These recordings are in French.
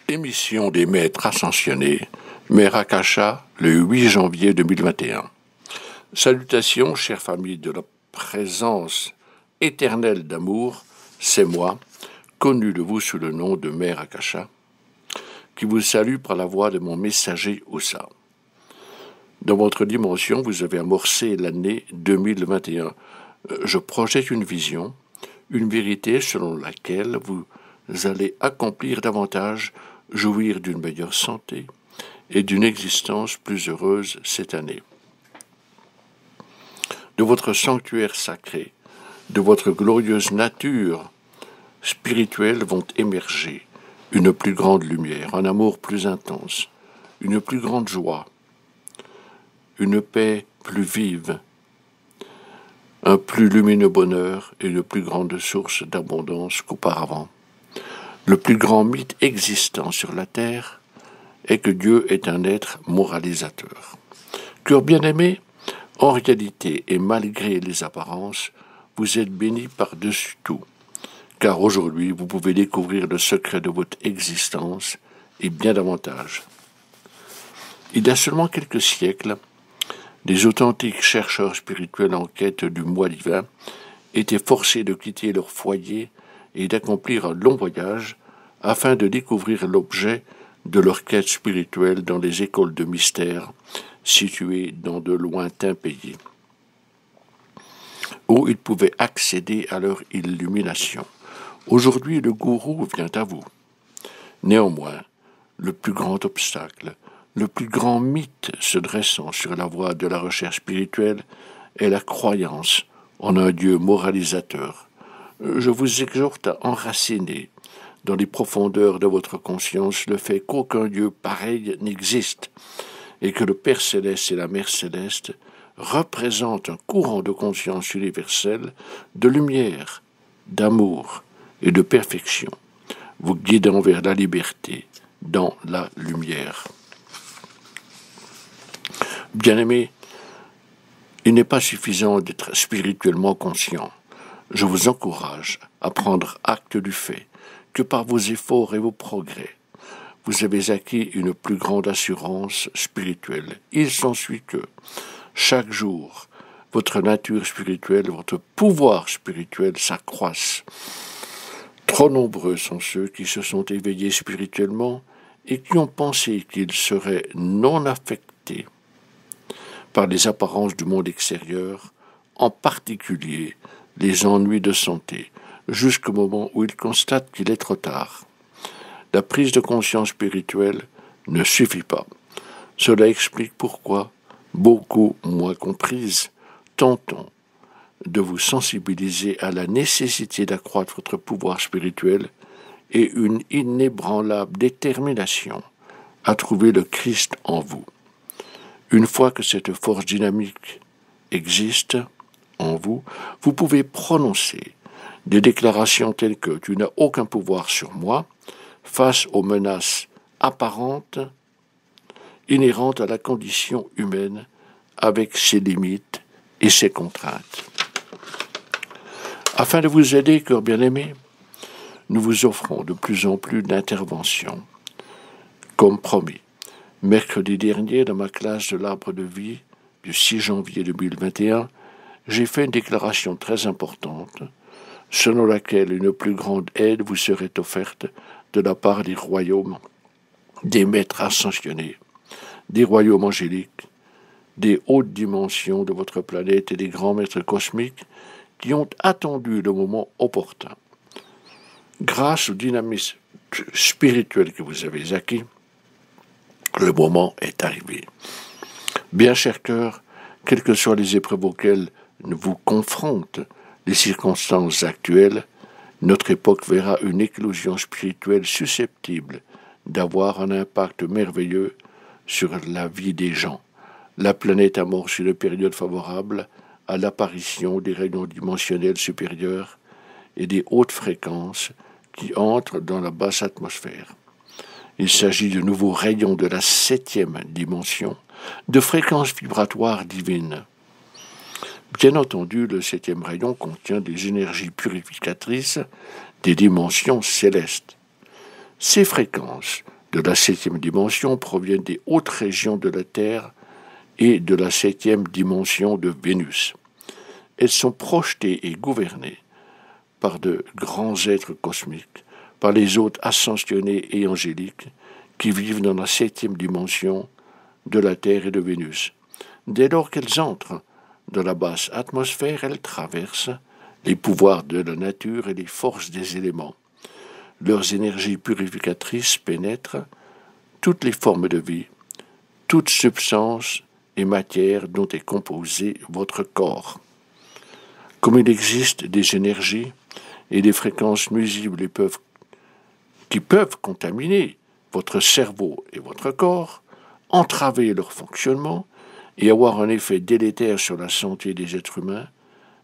Émission des maîtres ascensionnés, Mère Akasha, le 8 janvier 2021. Salutations, chère famille de la présence éternelle d'amour, c'est moi, connu de vous sous le nom de Mère Akasha, qui vous salue par la voix de mon messager Oussa. Dans votre dimension, vous avez amorcé l'année 2021. Je projette une vision, une vérité selon laquelle vous allez accomplir davantage, jouir d'une meilleure santé et d'une existence plus heureuse cette année. De votre sanctuaire sacré, de votre glorieuse nature spirituelle vont émerger une plus grande lumière, un amour plus intense, une plus grande joie, une paix plus vive, un plus lumineux bonheur et une plus grande source d'abondance qu'auparavant. Le plus grand mythe existant sur la terre est que Dieu est un être moralisateur. Cœur bien-aimé, en réalité et malgré les apparences, vous êtes béni par-dessus tout, car aujourd'hui vous pouvez découvrir le secret de votre existence et bien davantage. Il y a seulement quelques siècles, des authentiques chercheurs spirituels en quête du moi divin étaient forcés de quitter leur foyer et d'accomplir un long voyage afin de découvrir l'objet de leur quête spirituelle dans les écoles de mystère situées dans de lointains pays, où ils pouvaient accéder à leur illumination. Aujourd'hui, le gourou vient à vous. Néanmoins, le plus grand obstacle, le plus grand mythe se dressant sur la voie de la recherche spirituelle est la croyance en un Dieu moralisateur. Je vous exhorte à enraciner dans les profondeurs de votre conscience le fait qu'aucun Dieu pareil n'existe et que le Père Céleste et la Mère Céleste représentent un courant de conscience universelle, de lumière, d'amour et de perfection, vous guidant vers la liberté dans la lumière. Bien-aimés, il n'est pas suffisant d'être spirituellement conscient. Je vous encourage à prendre acte du fait que par vos efforts et vos progrès, vous avez acquis une plus grande assurance spirituelle. Il s'ensuit que, chaque jour, votre nature spirituelle, votre pouvoir spirituel s'accroissent. Trop nombreux sont ceux qui se sont éveillés spirituellement et qui ont pensé qu'ils seraient non affectés par les apparences du monde extérieur, en particulier les ennuis de santé, jusqu'au moment où ils constatent qu'il est trop tard. La prise de conscience spirituelle ne suffit pas. Cela explique pourquoi, beaucoup moins comprises, tentons de vous sensibiliser à la nécessité d'accroître votre pouvoir spirituel et une inébranlable détermination à trouver le Christ en vous. Une fois que cette force dynamique existe en vous, vous pouvez prononcer des déclarations telles que « tu n'as aucun pouvoir sur moi » face aux menaces apparentes inhérentes à la condition humaine avec ses limites et ses contraintes. Afin de vous aider, cœur bien-aimé, nous vous offrons de plus en plus d'interventions. Comme promis, mercredi dernier, dans ma classe de l'arbre de vie du 6 janvier 2021, j'ai fait une déclaration très importante selon laquelle une plus grande aide vous serait offerte de la part des royaumes, des maîtres ascensionnés, des royaumes angéliques, des hautes dimensions de votre planète et des grands maîtres cosmiques qui ont attendu le moment opportun. Grâce au dynamisme spirituel que vous avez acquis, le moment est arrivé. Bien, cher cœur, quelles que soient les épreuves auxquelles vous confrontent les circonstances actuelles, notre époque verra une éclosion spirituelle susceptible d'avoir un impact merveilleux sur la vie des gens. La planète amorce une période favorable à l'apparition des rayons dimensionnels supérieurs et des hautes fréquences qui entrent dans la basse atmosphère. Il s'agit de nouveaux rayons de la 7e dimension, de fréquences vibratoires divines. Bien entendu, le 7e rayon contient des énergies purificatrices des dimensions célestes. Ces fréquences de la 7e dimension proviennent des hautes régions de la Terre et de la 7e dimension de Vénus. Elles sont projetées et gouvernées par de grands êtres cosmiques, par les hôtes ascensionnés et angéliques qui vivent dans la 7e dimension de la Terre et de Vénus. Dès lors qu'elles entrent dans la basse atmosphère, elles traversent les pouvoirs de la nature et les forces des éléments. Leurs énergies purificatrices pénètrent toutes les formes de vie, toute substance et matière dont est composé votre corps. Comme il existe des énergies et des fréquences nuisibles qui peuvent contaminer votre cerveau et votre corps, entraver leur fonctionnement et avoir un effet délétère sur la santé des êtres humains,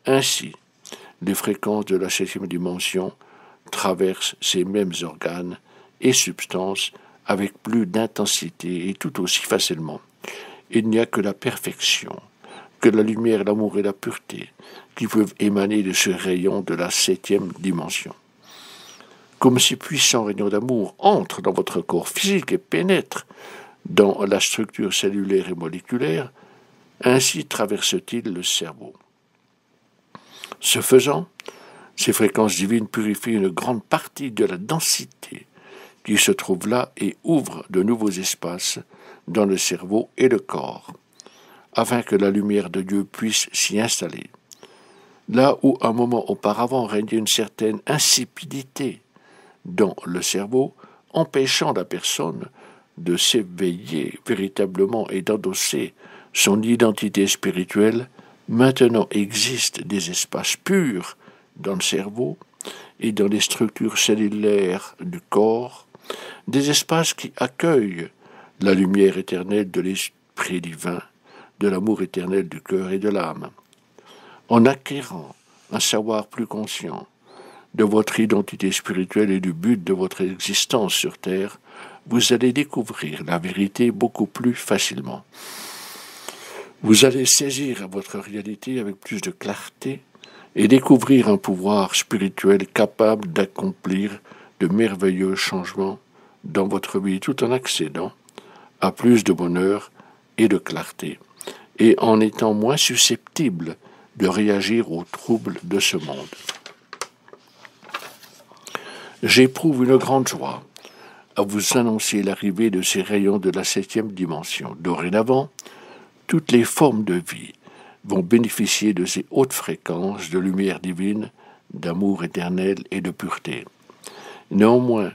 ainsi, les fréquences de la 7e dimension traversent ces mêmes organes et substances avec plus d'intensité et tout aussi facilement. Il n'y a que la perfection, que la lumière, l'amour et la pureté qui peuvent émaner de ce rayon de la 7e dimension. Comme ces puissants rayons d'amour entrent dans votre corps physique et pénètrent dans la structure cellulaire et moléculaire, ainsi traverse-t-il le cerveau. Ce faisant, ces fréquences divines purifient une grande partie de la densité qui se trouve là et ouvrent de nouveaux espaces dans le cerveau et le corps, afin que la lumière de Dieu puisse s'y installer. Là où un moment auparavant régnait une certaine insipidité dans le cerveau, empêchant la personne de s'éveiller véritablement et d'endosser son identité spirituelle, maintenant existent des espaces purs dans le cerveau et dans les structures cellulaires du corps, des espaces qui accueillent la lumière éternelle de l'Esprit divin, de l'amour éternel du cœur et de l'âme. En acquérant un savoir plus conscient de votre identité spirituelle et du but de votre existence sur Terre, vous allez découvrir la vérité beaucoup plus facilement. Vous allez saisir votre réalité avec plus de clarté et découvrir un pouvoir spirituel capable d'accomplir de merveilleux changements dans votre vie tout en accédant à plus de bonheur et de clarté et en étant moins susceptible de réagir aux troubles de ce monde. J'éprouve une grande joie à vous annoncer l'arrivée de ces rayons de la 7e dimension. Dorénavant, toutes les formes de vie vont bénéficier de ces hautes fréquences de lumière divine, d'amour éternel et de pureté. Néanmoins,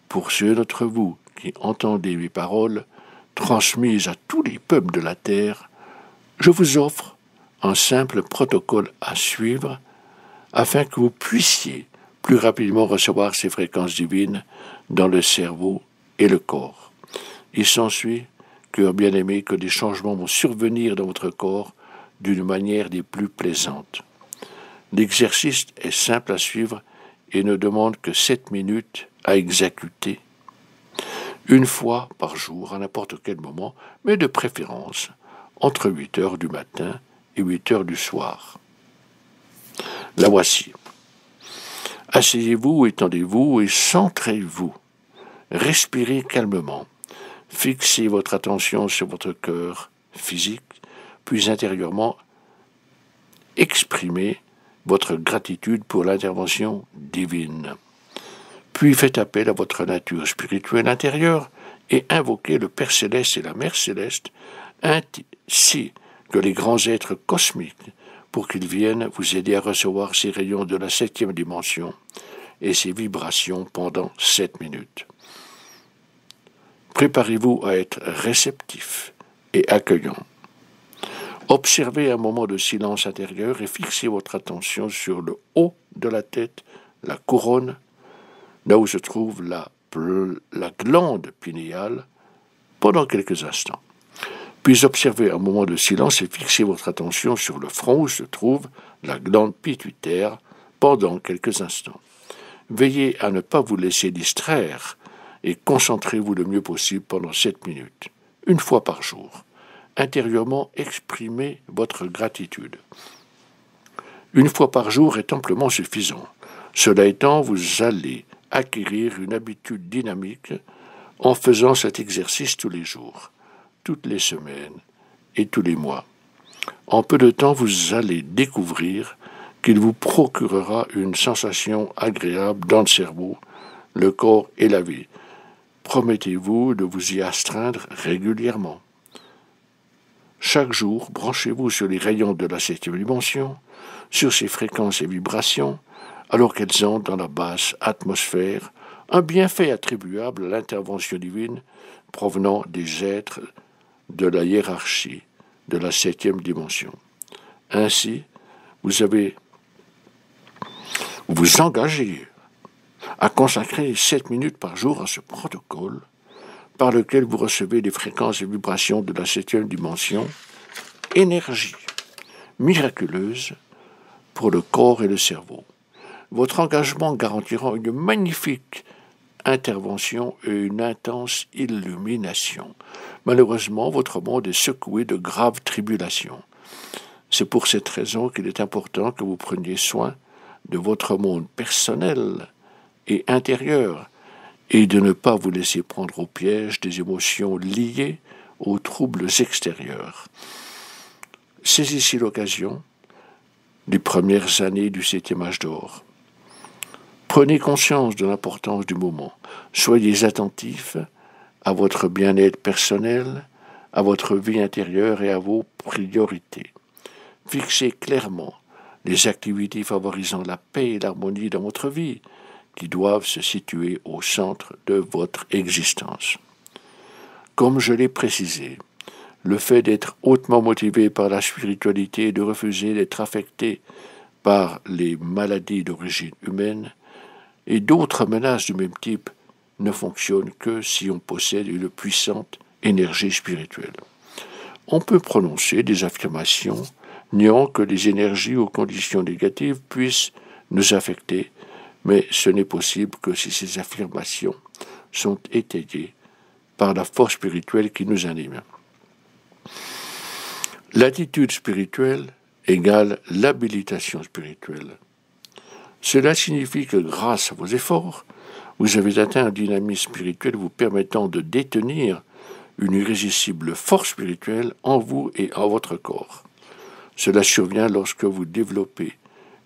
pour ceux d'entre vous qui entendez mes paroles, transmises à tous les peuples de la terre, je vous offre un simple protocole à suivre afin que vous puissiez plus rapidement recevoir ces fréquences divines dans le cerveau et le corps. Il s'ensuit, cœur bien-aimé, que des changements vont survenir dans votre corps d'une manière des plus plaisantes. L'exercice est simple à suivre et ne demande que 7 minutes à exécuter, une fois par jour, à n'importe quel moment, mais de préférence entre 8 heures du matin et 8 heures du soir. La voici. Asseyez-vous, étendez-vous et centrez-vous. Respirez calmement. Fixez votre attention sur votre cœur physique, puis intérieurement exprimez votre gratitude pour l'intervention divine. Puis faites appel à votre nature spirituelle intérieure et invoquez le Père Céleste et la Mère Céleste, ainsi que les grands êtres cosmiques, pour qu'ils viennent vous aider à recevoir ces rayons de la 7e dimension et ces vibrations pendant 7 minutes. Préparez-vous à être réceptif et accueillant. Observez un moment de silence intérieur et fixez votre attention sur le haut de la tête, la couronne, là où se trouve la glande pinéale, pendant quelques instants. Puis observez un moment de silence et fixez votre attention sur le front où se trouve la glande pituitaire pendant quelques instants. Veillez à ne pas vous laisser distraire et concentrez-vous le mieux possible pendant 7 minutes, une fois par jour. Intérieurement, exprimez votre gratitude. Une fois par jour est amplement suffisant. Cela étant, vous allez acquérir une habitude dynamique en faisant cet exercice tous les jours, toutes les semaines et tous les mois. En peu de temps, vous allez découvrir qu'il vous procurera une sensation agréable dans le cerveau, le corps et la vie. Promettez-vous de vous y astreindre régulièrement. Chaque jour, branchez-vous sur les rayons de la 7e dimension, sur ses fréquences et vibrations, alors qu'elles entrent dans la basse atmosphère, un bienfait attribuable à l'intervention divine provenant des êtres de la hiérarchie de la 7e dimension. Ainsi, vous engagez à consacrer 7 minutes par jour à ce protocole par lequel vous recevez les fréquences et vibrations de la 7e dimension, énergie miraculeuse pour le corps et le cerveau. Votre engagement garantira une magnifique intervention et une intense illumination. Malheureusement, votre monde est secoué de graves tribulations. C'est pour cette raison qu'il est important que vous preniez soin de votre monde personnel et intérieur et de ne pas vous laisser prendre au piège des émotions liées aux troubles extérieurs. Saisissez l'occasion des premières années du 7e âge d'or. Prenez conscience de l'importance du moment. Soyez attentifs à votre bien-être personnel, à votre vie intérieure et à vos priorités. Fixez clairement les activités favorisant la paix et l'harmonie dans votre vie, qui doivent se situer au centre de votre existence. Comme je l'ai précisé, le fait d'être hautement motivé par la spiritualité et de refuser d'être affecté par les maladies d'origine humaine et d'autres menaces du même type ne fonctionne que si on possède une puissante énergie spirituelle. On peut prononcer des affirmations niant que les énergies ou conditions négatives puissent nous affecter, mais ce n'est possible que si ces affirmations sont étayées par la force spirituelle qui nous anime. L'attitude spirituelle égale l'habilitation spirituelle. Cela signifie que grâce à vos efforts, vous avez atteint un dynamisme spirituel vous permettant de détenir une irrésistible force spirituelle en vous et en votre corps. Cela survient lorsque vous développez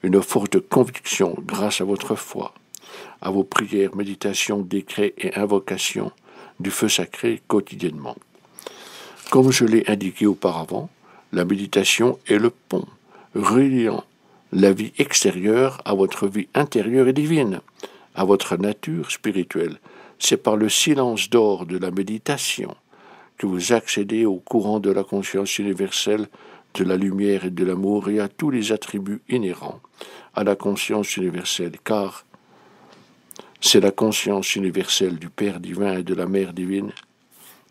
une forte conviction grâce à votre foi, à vos prières, méditations, décrets et invocations du feu sacré quotidiennement. Comme je l'ai indiqué auparavant, la méditation est le pont reliant la vie extérieure à votre vie intérieure et divine, à votre nature spirituelle. C'est par le silence d'or de la méditation que vous accédez au courant de la conscience universelle, de la lumière et de l'amour et à tous les attributs inhérents à la conscience universelle, car c'est la conscience universelle du Père divin et de la Mère divine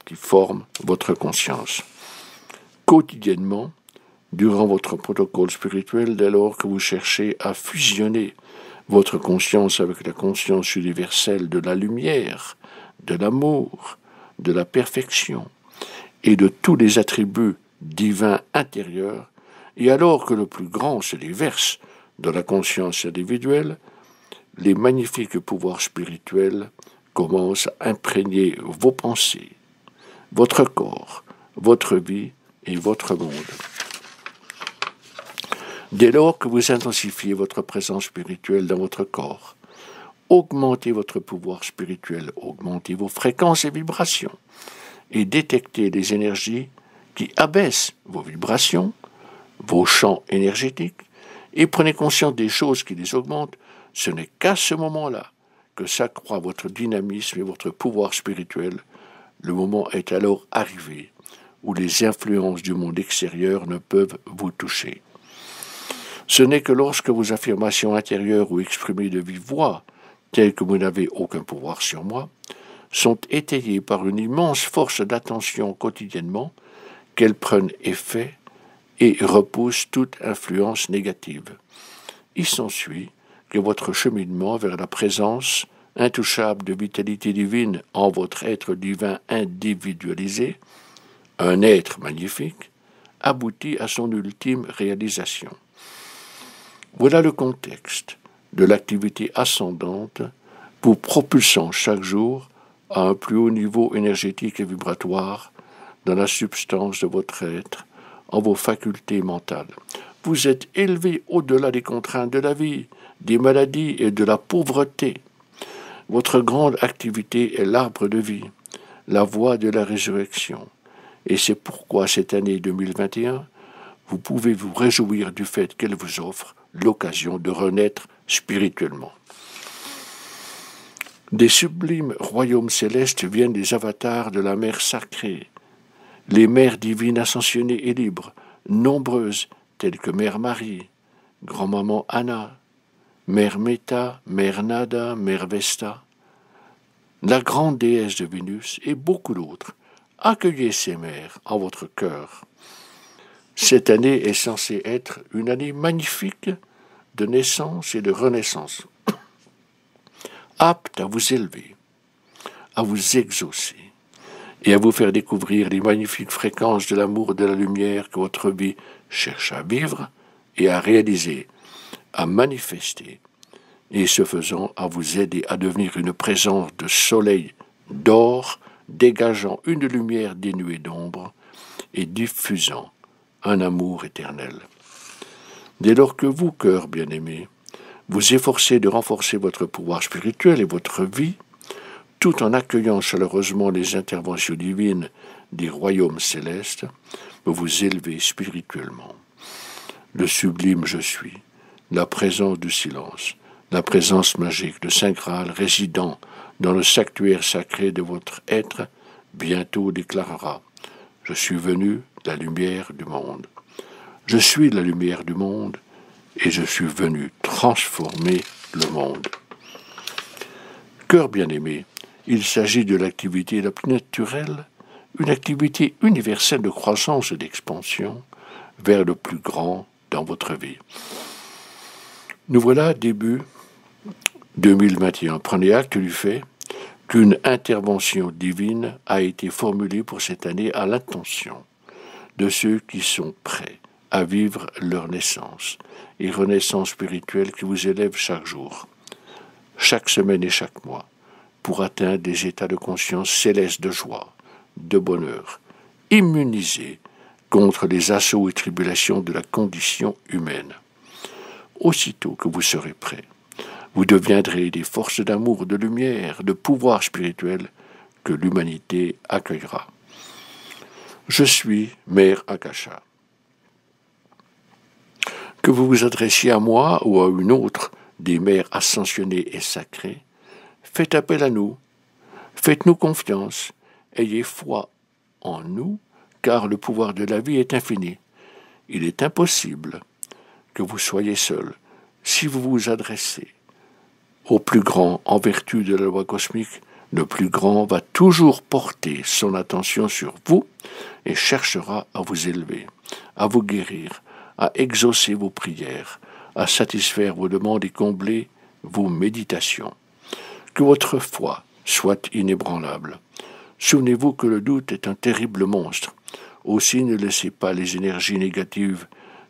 qui forme votre conscience. Quotidiennement, durant votre protocole spirituel, dès lors que vous cherchez à fusionner votre conscience avec la conscience universelle de la lumière, de l'amour, de la perfection et de tous les attributs divins intérieurs, et alors que le plus grand se déverse dans la conscience individuelle, les magnifiques pouvoirs spirituels commencent à imprégner vos pensées, votre corps, votre vie et votre monde. Dès lors que vous intensifiez votre présence spirituelle dans votre corps, augmentez votre pouvoir spirituel, augmentez vos fréquences et vibrations, et détectez les énergies qui abaissent vos vibrations, vos champs énergétiques, et prenez conscience des choses qui les augmentent. Ce n'est qu'à ce moment-là que s'accroît votre dynamisme et votre pouvoir spirituel. Le moment est alors arrivé où les influences du monde extérieur ne peuvent vous toucher. Ce n'est que lorsque vos affirmations intérieures ou exprimées de vive voix, telles que vous n'avez aucun pouvoir sur moi, sont étayées par une immense force d'attention quotidiennement, qu'elles prennent effet et repoussent toute influence négative. Il s'ensuit que votre cheminement vers la présence intouchable de vitalité divine en votre être divin individualisé, un être magnifique, aboutit à son ultime réalisation. Voilà le contexte de l'activité ascendante vous propulsant chaque jour à un plus haut niveau énergétique et vibratoire dans la substance de votre être, en vos facultés mentales. Vous êtes élevé au-delà des contraintes de la vie, des maladies et de la pauvreté. Votre grande activité est l'arbre de vie, la voie de la résurrection. Et c'est pourquoi cette année 2021, vous pouvez vous réjouir du fait qu'elle vous offre l'occasion de renaître spirituellement. Des sublimes royaumes célestes viennent des avatars de la mer sacrée, les mères divines ascensionnées et libres, nombreuses, telles que Mère Marie, Grand-Maman Anna, Mère Méta, Mère Nada, Mère Vesta, la grande déesse de Vénus et beaucoup d'autres. Accueillez ces mères en votre cœur. Cette année est censée être une année magnifique de naissance et de renaissance, apte à vous élever, à vous exaucer et à vous faire découvrir les magnifiques fréquences de l'amour et de la lumière que votre vie cherche à vivre et à réaliser, à manifester, et ce faisant à vous aider à devenir une présence de soleil d'or, dégageant une lumière dénuée d'ombre et diffusant un amour éternel. Dès lors que vous, cœur bien-aimé, vous efforcez de renforcer votre pouvoir spirituel et votre vie, tout en accueillant chaleureusement les interventions divines des royaumes célestes, vous vous élevez spirituellement. Le sublime je suis, la présence du silence, la présence magique de Saint Graal résidant dans le sanctuaire sacré de votre être, bientôt déclarera « Je suis venu, la lumière du monde. Je suis la lumière du monde et je suis venu transformer le monde. » Cœur bien-aimé, il s'agit de l'activité la plus naturelle, une activité universelle de croissance et d'expansion vers le plus grand dans votre vie. Nous voilà début 2021. Prenez acte du fait qu'une intervention divine a été formulée pour cette année à l'intention de ceux qui sont prêts à vivre leur naissance et renaissance spirituelle qui vous élève chaque jour, chaque semaine et chaque mois, pour atteindre des états de conscience célestes de joie, de bonheur, immunisés contre les assauts et tribulations de la condition humaine. Aussitôt que vous serez prêts, vous deviendrez des forces d'amour, de lumière, de pouvoir spirituel que l'humanité accueillera. Je suis Mère Akasha. Que vous vous adressiez à moi ou à une autre des mères ascensionnées et sacrées, faites appel à nous, faites-nous confiance, ayez foi en nous, car le pouvoir de la vie est infini. Il est impossible que vous soyez seul si vous vous adressez au plus grand en vertu de la loi cosmique. Le plus grand va toujours porter son attention sur vous et cherchera à vous élever, à vous guérir, à exaucer vos prières, à satisfaire vos demandes et combler vos méditations. Que votre foi soit inébranlable. Souvenez-vous que le doute est un terrible monstre. Aussi ne laissez pas les énergies négatives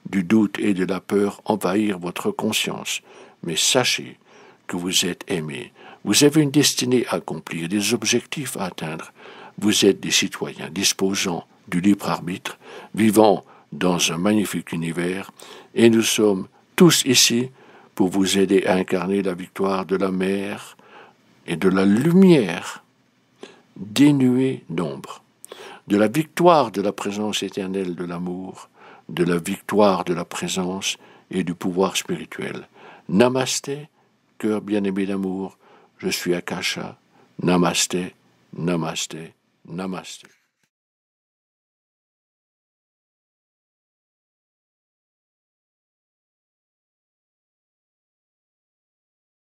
du doute et de la peur envahir votre conscience, mais sachez que vous êtes aimé. Vous avez une destinée à accomplir, des objectifs à atteindre. Vous êtes des citoyens disposant du libre arbitre, vivant dans un magnifique univers, et nous sommes tous ici pour vous aider à incarner la victoire de la mer et de la lumière dénuée d'ombre, de la victoire de la présence éternelle de l'amour, de la victoire de la présence et du pouvoir spirituel. Namasté, cœur bien-aimé d'amour, je suis Akasha. Namasté, namasté, namasté.